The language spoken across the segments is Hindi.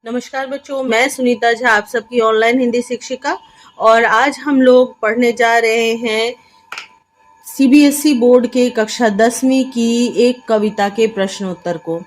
नमस्कार बच्चों, मैं सुनीता झा आप सबकी ऑनलाइन हिंदी शिक्षिका। और आज हम लोग पढ़ने जा रहे हैं सीबीएसई बोर्ड के कक्षा 10वीं की एक कविता के प्रश्नोत्तर को।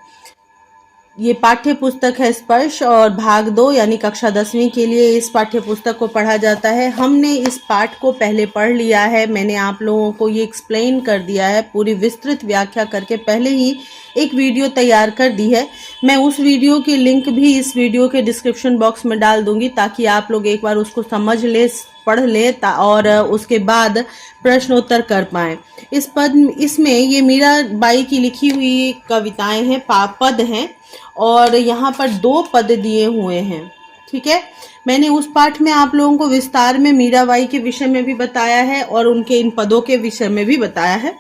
ये पाठ्य पुस्तक है स्पर्श और भाग 2 यानी कक्षा 10वीं के लिए इस पाठ्य पुस्तक को पढ़ा जाता है। हमने इस पाठ को पहले पढ़ लिया है, मैंने आप लोगों को ये एक्सप्लेन कर दिया है, पूरी विस्तृत व्याख्या करके पहले ही एक वीडियो तैयार कर दी है। मैं उस वीडियो की लिंक भी इस वीडियो के डिस्क्रिप्शन बॉक्स में डाल दूंगी ताकि आप लोग एक बार उसको समझ ले, पढ़ ले और उसके बाद प्रश्नोत्तर कर पाएं। इसमें ये मीराबाई की लिखी हुई कविताएं हैं, पद हैं और यहाँ पर 2 पद दिए हुए हैं। ठीक है, मैंने उस पाठ में आप लोगों को विस्तार में मीराबाई के विषय में भी बताया है और उनके इन पदों के विषय में भी बताया है,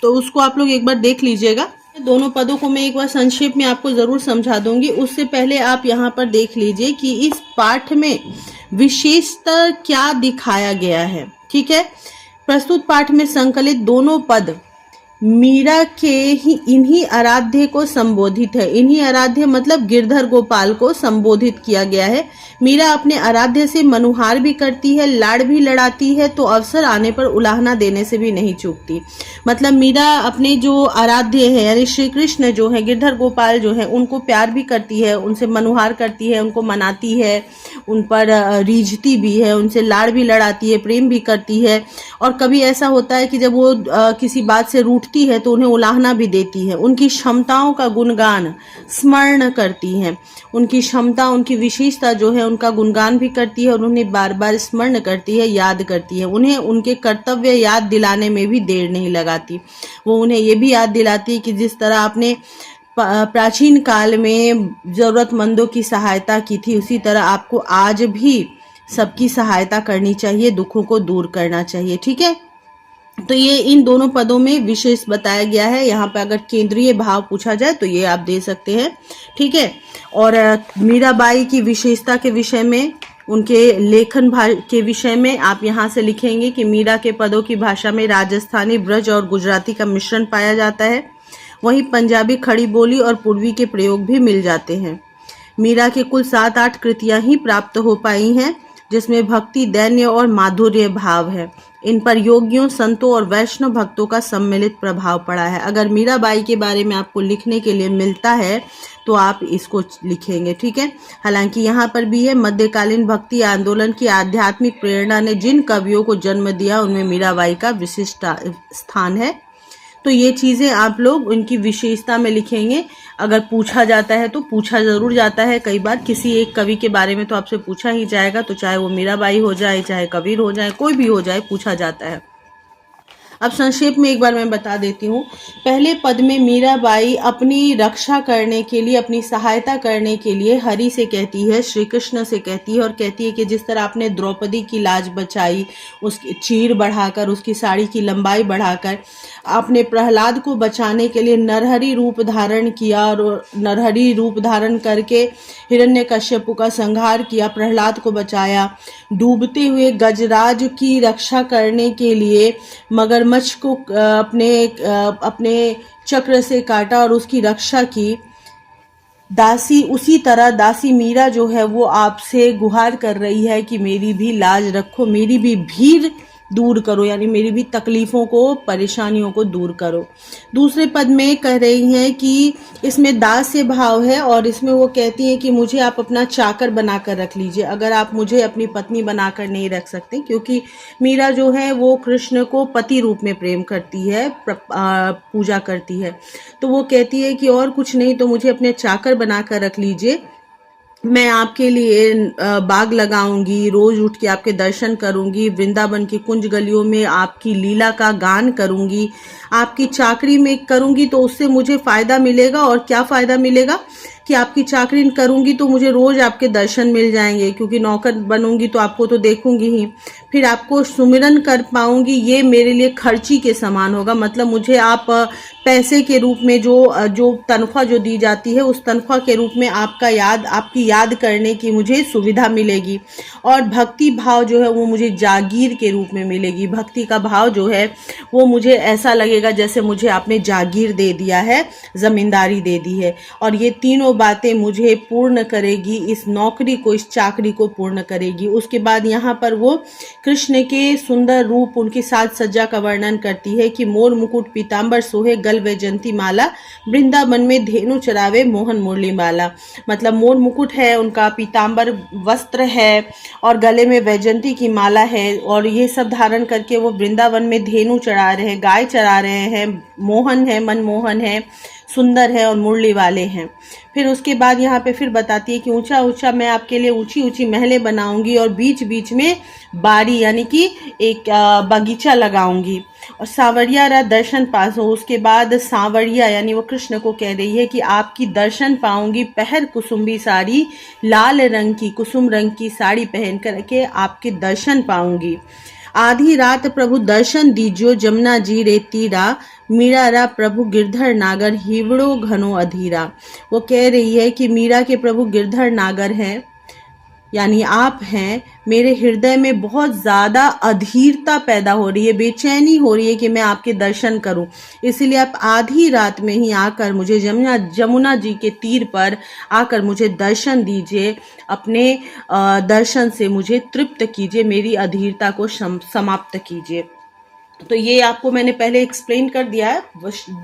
तो उसको आप लोग एक बार देख लीजिएगा। दोनों पदों को मैं एक बार संक्षेप में आपको जरूर समझा दूंगी। उससे पहले आप यहाँ पर देख लीजिए कि इस पाठ में विशेषता क्या दिखाया गया है। ठीक है, प्रस्तुत पाठ में संकलित दोनों पद मीरा के ही इन्हीं आराध्य को संबोधित है। इन्हीं आराध्य मतलब गिरधर गोपाल को संबोधित किया गया है। मीरा अपने आराध्य से मनुहार भी करती है, लाड़ भी लड़ाती है, तो अवसर आने पर उलाहना देने से भी नहीं चूकती। मतलब मीरा अपने जो आराध्य है यानी श्री कृष्ण जो है, गिरधर गोपाल जो है, उनको प्यार भी करती है, उनसे मनुहार करती है, उनको मनाती है, उन पर रीझती भी है, उनसे लाड़ भी लड़ाती है, प्रेम भी करती है। और कभी ऐसा होता है कि जब वो किसी बात से रूठती है तो उन्हें उलाहना भी देती है। उनकी क्षमताओं का गुणगान स्मरण करती है, उनकी क्षमता, उनकी विशेषता जो है उनका गुणगान भी करती है और उन्हें बार बार स्मरण करती है, याद करती है। उन्हें उनके कर्तव्य याद दिलाने में भी देर नहीं लगाती। वो उन्हें ये भी याद दिलाती है कि जिस तरह आपने प्राचीन काल में जरूरतमंदों की सहायता की थी, उसी तरह आपको आज भी सबकी सहायता करनी चाहिए, दुखों को दूर करना चाहिए। ठीक है, तो ये इन दोनों पदों में विशेष बताया गया है। यहाँ पे अगर केंद्रीय भाव पूछा जाए तो ये आप दे सकते हैं। ठीक है, और मीराबाई की विशेषता के विषय में, उनके लेखन के विषय में आप यहाँ से लिखेंगे कि मीरा के पदों की भाषा में राजस्थानी, ब्रज और गुजराती का मिश्रण पाया जाता है। वहीं पंजाबी, खड़ी बोली और पूर्वी के प्रयोग भी मिल जाते हैं। मीरा के कुल 7-8 कृतियां ही प्राप्त हो पाई हैं, जिसमें भक्ति, दैन्य और माधुर्य भाव है। इन पर योगियों, संतों और वैष्णव भक्तों का सम्मिलित प्रभाव पड़ा है। अगर मीराबाई के बारे में आपको लिखने के लिए मिलता है तो आप इसको लिखेंगे। ठीक है, हालांकि यहाँ पर भी है, मध्यकालीन भक्ति आंदोलन की आध्यात्मिक प्रेरणा ने जिन कवियों को जन्म दिया उनमें मीराबाई का विशिष्ट स्थान है। तो ये चीज़ें आप लोग उनकी विशेषता में लिखेंगे। अगर पूछा जाता है तो पूछा ज़रूर जाता है, कई बार किसी एक कवि के बारे में तो आपसे पूछा ही जाएगा, तो चाहे वो मीराबाई हो जाए, चाहे कबीर हो जाए, कोई भी हो जाए, पूछा जाता है। अब संक्षेप में एक बार मैं बता देती हूँ। पहले पद में मीराबाई अपनी रक्षा करने के लिए, अपनी सहायता करने के लिए हरि से कहती है, श्री कृष्ण से कहती है और कहती है कि जिस तरह आपने द्रौपदी की लाज बचाई, उसकी चीर बढ़ाकर, उसकी साड़ी की लंबाई बढ़ाकर, आपने प्रहलाद को बचाने के लिए नरहरि रूप धारण किया और नरहरि रूप धारण करके हिरण्यकश्यप का संहार किया, प्रहलाद को बचाया। डूबते हुए गजराज की रक्षा करने के लिए मगरमच्छ को अपने चक्र से काटा और उसकी रक्षा की। दासी, उसी तरह दासी मीरा जो है वो आपसे गुहार कर रही है कि मेरी भी लाज रखो, मेरी भी भीड़ दूर करो, यानी मेरी भी तकलीफों को, परेशानियों को दूर करो। दूसरे पद में कह रही हैं कि इसमें दास्य भाव है और इसमें वो कहती हैं कि मुझे आप अपना चाकर बनाकर रख लीजिए, अगर आप मुझे अपनी पत्नी बनाकर नहीं रख सकते, क्योंकि मीरा जो है वो कृष्ण को पति रूप में प्रेम करती है, पूजा करती है। तो वो कहती है कि और कुछ नहीं तो मुझे अपने चाकर बनाकर रख लीजिए, मैं आपके लिए बाग लगाऊंगी, रोज उठ के आपके दर्शन करूंगी, वृंदावन की कुंज गलियों में आपकी लीला का गान करूंगी, आपकी चाकरी में करूंगी तो उससे मुझे फायदा मिलेगा। और क्या फायदा मिलेगा कि आपकी चाकरी करूंगी तो मुझे रोज आपके दर्शन मिल जाएंगे, क्योंकि नौकर बनूंगी तो आपको तो देखूंगी ही, फिर आपको सुमिरन कर पाऊंगी, ये मेरे लिए खर्ची के समान होगा। मतलब मुझे आप पैसे के रूप में जो तनख्वाह जो दी जाती है, उस तनख्वाह के रूप में आपकी याद करने की मुझे सुविधा मिलेगी। और भक्ति भाव जो है वो मुझे जागीर के रूप में मिलेगी। भक्ति का भाव जो है वो मुझे ऐसा लगेगा जैसे मुझे आपने जागीर दे दिया है, जमींदारी दे दी है। और ये तीनों बातें मुझे पूर्ण करेगी, इस नौकरी को, इस चाकरी को पूर्ण करेगी। उसके बाद यहाँ पर वो कृष्ण के सुंदर रूप, उनकी साज सज्जा का वर्णन करती है कि मोर मुकुट पीताम्बर सोहे, गल वैजंती माला, वृंदावन में धेनु चरावे, मोहन मुरली माला। मतलब मोर मुकुट है उनका, पीताम्बर वस्त्र है और गले में वैजंती की माला है, और ये सब धारण करके वो वृंदावन में धेनु चरा रहे हैं, गाय चरा रहे हैं, मोहन है, मनमोहन है, सुंदर है और मुरली वाले हैं। फिर उसके बाद यहाँ पे फिर बताती है कि ऊंचा ऊंचा मैं आपके लिए ऊंची ऊंची महलें बनाऊंगी और बीच बीच में बारी यानी कि एक बगीचा लगाऊंगी, और सांवरिया रा दर्शन पास हो। उसके बाद सांवरिया यानी वो कृष्ण को कह रही है कि आपकी दर्शन पाऊंगी, पहर कुसुम्बी साड़ी, लाल रंग की कुसुम रंग की साड़ी पहन करके आपके दर्शन पाऊंगी। आधी रात प्रभु दर्शन दीजियो, जमुना जी रे तीरा, मीरा रा प्रभु गिरधर नागर, हिवड़ो घनो अधीरा। वो कह रही है कि मीरा के प्रभु गिरधर नागर हैं, यानी आप हैं। मेरे हृदय में बहुत ज़्यादा अधीरता पैदा हो रही है, बेचैनी हो रही है कि मैं आपके दर्शन करूं। इसीलिए आप आधी रात में ही आकर मुझे जमुना जी के तीर पर आकर मुझे दर्शन दीजिए, अपने दर्शन से मुझे तृप्त कीजिए, मेरी अधीरता को समाप्त कीजिए। तो ये आपको मैंने पहले एक्सप्लेन कर दिया है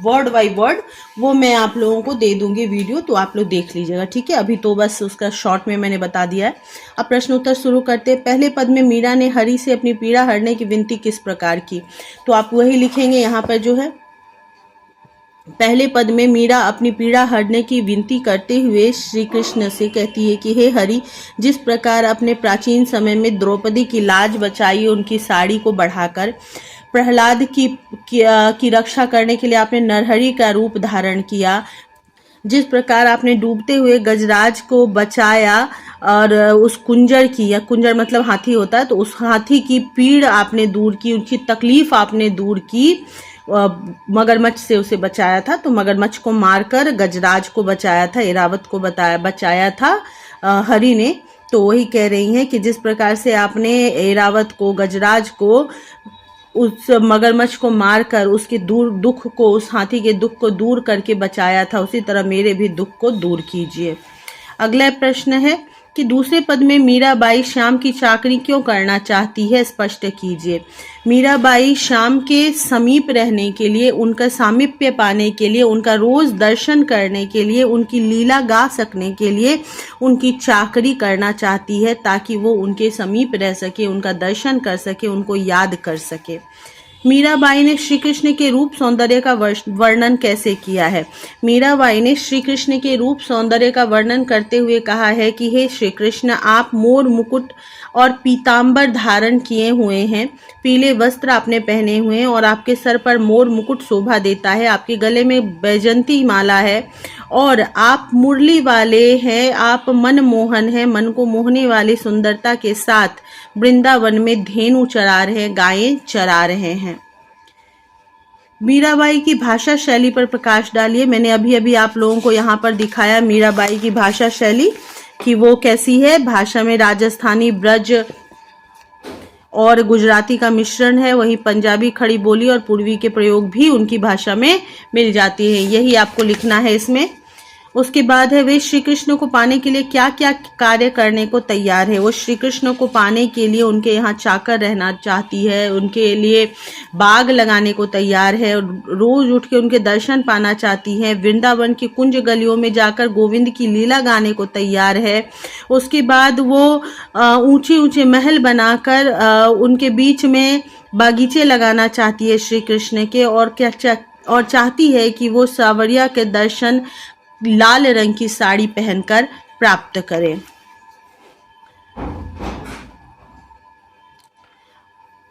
वर्ड बाय वर्ड, वो मैं आप लोगों को दे दूंगी वीडियो, तो आप लोग देख लीजिएगा, ठीक है। अभी तो बस उसका शॉर्ट में मैंने बता दिया है। अब प्रश्न उत्तर शुरू करते हैं। पहले पद में मीरा ने हरि से अपनी पीड़ा हरने की विनती किस प्रकार की, तो आप वही लिखेंगे यहाँ पर जो है। पहले पद में मीरा अपनी पीड़ा हरने की विनती करते हुए श्री कृष्ण से कहती है कि हे हरि, जिस प्रकार अपने प्राचीन समय में द्रौपदी की लाज बचाई, उनकी साड़ी को बढ़ाकर, प्रहलाद की रक्षा करने के लिए आपने नरहरि का रूप धारण किया, जिस प्रकार आपने डूबते हुए गजराज को बचाया और उस कुंजर की, या कुंजर मतलब हाथी होता है, तो उस हाथी की पीड़ आपने दूर की, उनकी तकलीफ आपने दूर की, मगरमच्छ से उसे बचाया था, तो मगरमच्छ को मारकर गजराज को बचाया था, ऐरावत को बचाया था हरि ने। तो वही कह रही हैं कि जिस प्रकार से आपने ऐरावत को, गजराज को, उस मगरमच्छ को मारकर उसके दुख को, उस हाथी के दुख को दूर करके बचाया था, उसी तरह मेरे भी दुख को दूर कीजिए। अगला प्रश्न है कि दूसरे पद में मीराबाई श्याम की चाकरी क्यों करना चाहती है, स्पष्ट कीजिए। मीराबाई श्याम के समीप रहने के लिए, उनका सामीप्य पाने के लिए, उनका रोज दर्शन करने के लिए, उनकी लीला गा सकने के लिए उनकी चाकरी करना चाहती है, ताकि वो उनके समीप रह सके, उनका दर्शन कर सके, उनको याद कर सके। मीराबाई ने श्री कृष्ण के रूप सौंदर्य का वर्णन कैसे किया है। मीराबाई ने श्री कृष्ण के रूप सौंदर्य का वर्णन करते हुए कहा है कि हे श्री कृष्ण, आप मोर मुकुट और पीताम्बर धारण किए हुए हैं, पीले वस्त्र आपने पहने हुए हैं और आपके सर पर मोर मुकुट शोभा देता है, आपके गले में बैजंती माला है और आप मुरली वाले हैं, आप मनमोहन हैं, मन को मोहने वाली सुंदरता के साथ वृंदावन में धेनु चरा रहे हैं, गायें चरा रहे हैं। मीराबाई की भाषा शैली पर प्रकाश डालिए। मैंने अभी अभी आप लोगों को यहाँ पर दिखाया मीराबाई की भाषा शैली कि वो कैसी है। भाषा में राजस्थानी, ब्रज और गुजराती का मिश्रण है, वहीं पंजाबी खड़ी बोली और पूर्वी के प्रयोग भी उनकी भाषा में मिल जाती है, यही आपको लिखना है इसमें। उसके बाद है वे श्री कृष्ण को पाने के लिए क्या क्या कार्य करने को तैयार है। वो श्री कृष्ण को पाने के लिए उनके यहाँ चाकर रहना चाहती है, उनके लिए बाग लगाने को तैयार है, रोज उठ के उनके दर्शन पाना चाहती है, वृंदावन की कुंज गलियों में जाकर गोविंद की लीला गाने को तैयार है। उसके बाद वो ऊंचे ऊंचे महल बनाकर उनके बीच में बागीचे लगाना चाहती है श्री कृष्ण के, और चाहती है कि वो सांवरिया के दर्शन लाल रंग की साड़ी पहनकर प्राप्त करें।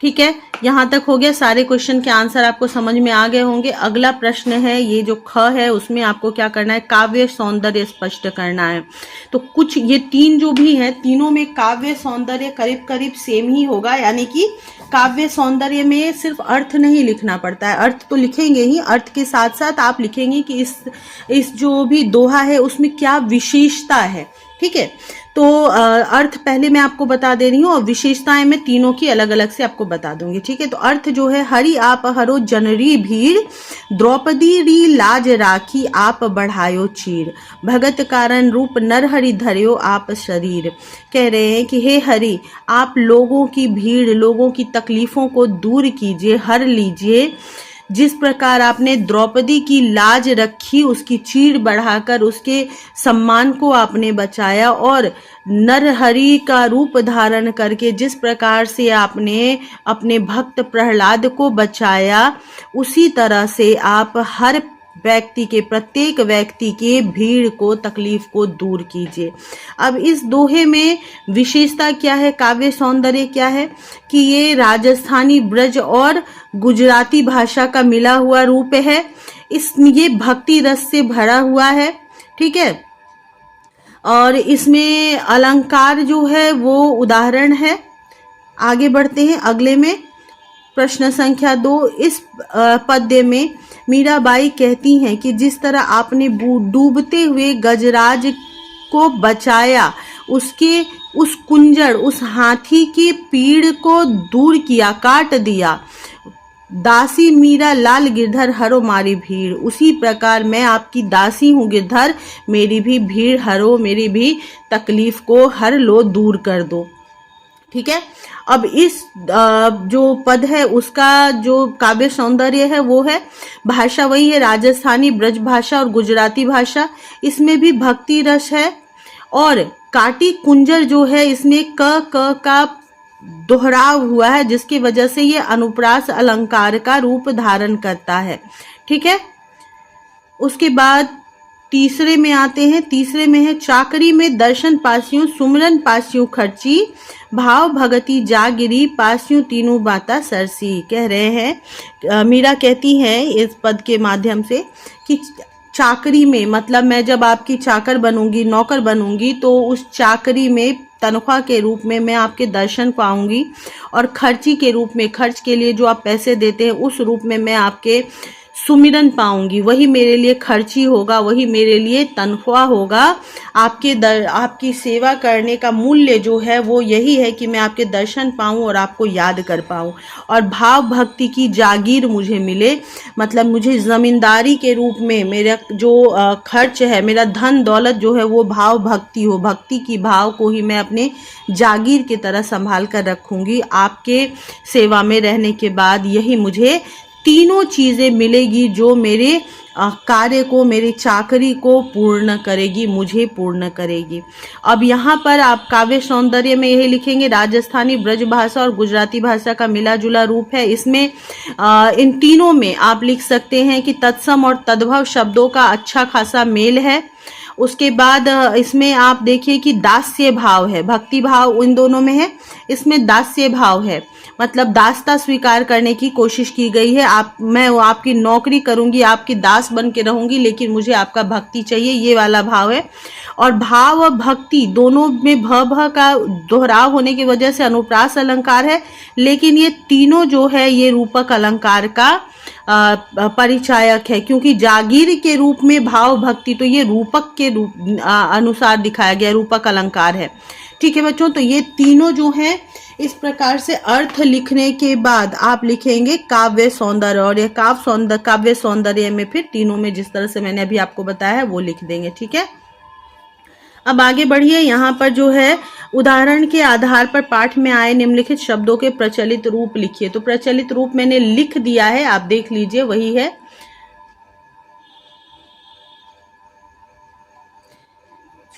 ठीक है, यहाँ तक हो गया। सारे क्वेश्चन के आंसर आपको समझ में आ गए होंगे। अगला प्रश्न है, ये जो ख है उसमें आपको क्या करना है, काव्य सौंदर्य स्पष्ट करना है। तो कुछ ये तीन जो भी हैं, तीनों में काव्य सौंदर्य करीब करीब सेम ही होगा, यानी कि काव्य सौंदर्य में सिर्फ अर्थ नहीं लिखना पड़ता है, अर्थ तो लिखेंगे ही, अर्थ के साथ साथ आप लिखेंगे कि इस जो भी दोहा है उसमें क्या विशेषता है, ठीक है। तो अर्थ पहले मैं आपको बता दे रही हूँ और विशेषताएं मैं तीनों की अलग अलग से आपको बता दूंगी। ठीक है, तो अर्थ जो है, हरि आप हरो जनरी भीड़, द्रौपदी री लाज राखी आप बढ़ायो चीर, भगत कारण रूप नर हरि धर्यो आप शरीर। कह रहे हैं कि हे हरि, आप लोगों की भीड़, लोगों की तकलीफों को दूर कीजिए, हर लीजिए। जिस प्रकार आपने द्रौपदी की लाज रखी, उसकी चीर बढ़ाकर उसके सम्मान को आपने बचाया, और नरहरि का रूप धारण करके जिस प्रकार से आपने अपने भक्त प्रहलाद को बचाया, उसी तरह से आप हर व्यक्ति के, प्रत्येक व्यक्ति के भीड़ को, तकलीफ को दूर कीजिए। अब इस दोहे में विशेषता क्या है, काव्य सौंदर्य क्या है कि ये राजस्थानी ब्रज और गुजराती भाषा का मिला हुआ रूप है। ये भक्ति रस से भरा हुआ है। ठीक है, और इसमें अलंकार जो है वो उदाहरण है। आगे बढ़ते हैं अगले में। प्रश्न संख्या 2, इस पद्य में मीराबाई कहती हैं कि जिस तरह आपने डूबते हुए गजराज को बचाया, उसके उस कुंजड़, उस हाथी की पीड़ को दूर किया, काट दिया, दासी मीरा लाल गिरधर हरो मारी भीड़, उसी प्रकार मैं आपकी दासी हूँ गिरधर, मेरी भी भीड़ हरो, मेरी भी तकलीफ को हर लो, दूर कर दो। ठीक है, अब इस जो पद है उसका जो काव्य सौंदर्य है वो है, भाषा वही है राजस्थानी ब्रज भाषा और गुजराती भाषा, इसमें भी भक्ति रस है। और काटी कुंजर जो है, इसमें क का दोहराव हुआ है, जिसकी वजह से ये अनुप्रास अलंकार का रूप धारण करता है। ठीक है, उसके बाद तीसरे में आते हैं। तीसरे में है, चाकरी में दर्शन पासियों, सुमरन पासियों खर्ची, भाव भगति जागिरी, पासियों तीनों बाता सरसी। कह रहे हैं, मीरा कहती है इस पद के माध्यम से कि चाकरी में, मतलब मैं जब आपकी चाकर बनूंगी, नौकर बनूंगी, तो उस चाकरी में तनख्वाह के रूप में मैं आपके दर्शन पाऊंगी, और खर्ची के रूप में, खर्च के लिए जो आप पैसे देते हैं उस रूप में मैं आपके सुमिरन पाऊंगी। वही मेरे लिए खर्ची होगा, वही मेरे लिए तनख्वाह होगा। आपकी सेवा करने का मूल्य जो है वो यही है कि मैं आपके दर्शन पाऊं और आपको याद कर पाऊं, और भाव भक्ति की जागीर मुझे मिले, मतलब मुझे जमींदारी के रूप में मेरा जो खर्च है, मेरा धन दौलत जो है वो भाव भक्ति हो, भक्ति की भाव को ही मैं अपने जागीर की तरह संभाल कर रखूंगी। आपके सेवा में रहने के बाद यही मुझे तीनों चीजें मिलेगी जो मेरे कार्य को, मेरी चाकरी को पूर्ण करेगी, मुझे पूर्ण करेगी। अब यहाँ पर आप काव्य सौंदर्य में यही लिखेंगे, राजस्थानी ब्रज भाषा और गुजराती भाषा का मिला जुला रूप है। इसमें इन तीनों में आप लिख सकते हैं कि तत्सम और तद्भव शब्दों का अच्छा खासा मेल है। उसके बाद इसमें आप देखिए कि दास्य भाव है, भक्ति भाव इन दोनों में है, इसमें दास्य भाव है, मतलब दासता स्वीकार करने की कोशिश की गई है। मैं आपकी नौकरी करूंगी, आपकी दास बन के रहूंगी, लेकिन मुझे आपका भक्ति चाहिए, ये वाला भाव है। और भाव और भक्ति दोनों में भ का दोहराव होने की वजह से अनुप्रास अलंकार है, लेकिन ये तीनों जो है ये रूपक अलंकार का परिचायक है, क्योंकि जागीर के रूप में भाव भक्ति, तो ये रूपक के रूप अनुसार दिखाया गया, रूपक अलंकार है। ठीक है बच्चों, तो ये तीनों जो हैं इस प्रकार से अर्थ लिखने के बाद आप लिखेंगे काव्य सौंदर्य, और ये काव्य सौंदर्य में फिर तीनों में जिस तरह से मैंने अभी आपको बताया है वो लिख देंगे। ठीक है, अब आगे बढ़िए। यहाँ पर जो है उदाहरण के आधार पर पाठ में आए निम्नलिखित शब्दों के प्रचलित रूप लिखिए। तो प्रचलित रूप मैंने लिख दिया है, आप देख लीजिए, वही है।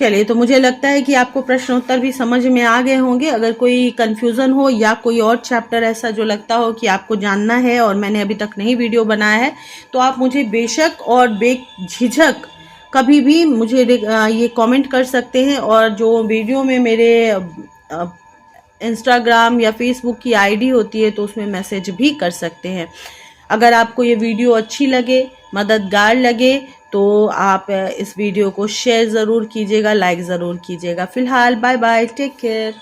चलिए, तो मुझे लगता है कि आपको प्रश्नोत्तर भी समझ में आ गए होंगे। अगर कोई कंफ्यूजन हो या कोई और चैप्टर ऐसा जो लगता हो कि आपको जानना है और मैंने अभी तक नहीं वीडियो बनाया है, तो आप मुझे बेशक और बेझिझक कभी भी मुझे ये कमेंट कर सकते हैं, और जो वीडियो में मेरे इंस्टाग्राम या फेसबुक की आईडी होती है तो उसमें मैसेज भी कर सकते हैं। अगर आपको ये वीडियो अच्छी लगे, मददगार लगे, तो आप इस वीडियो को शेयर ज़रूर कीजिएगा, लाइक ज़रूर कीजिएगा। फिलहाल बाय बाय, टेक केयर।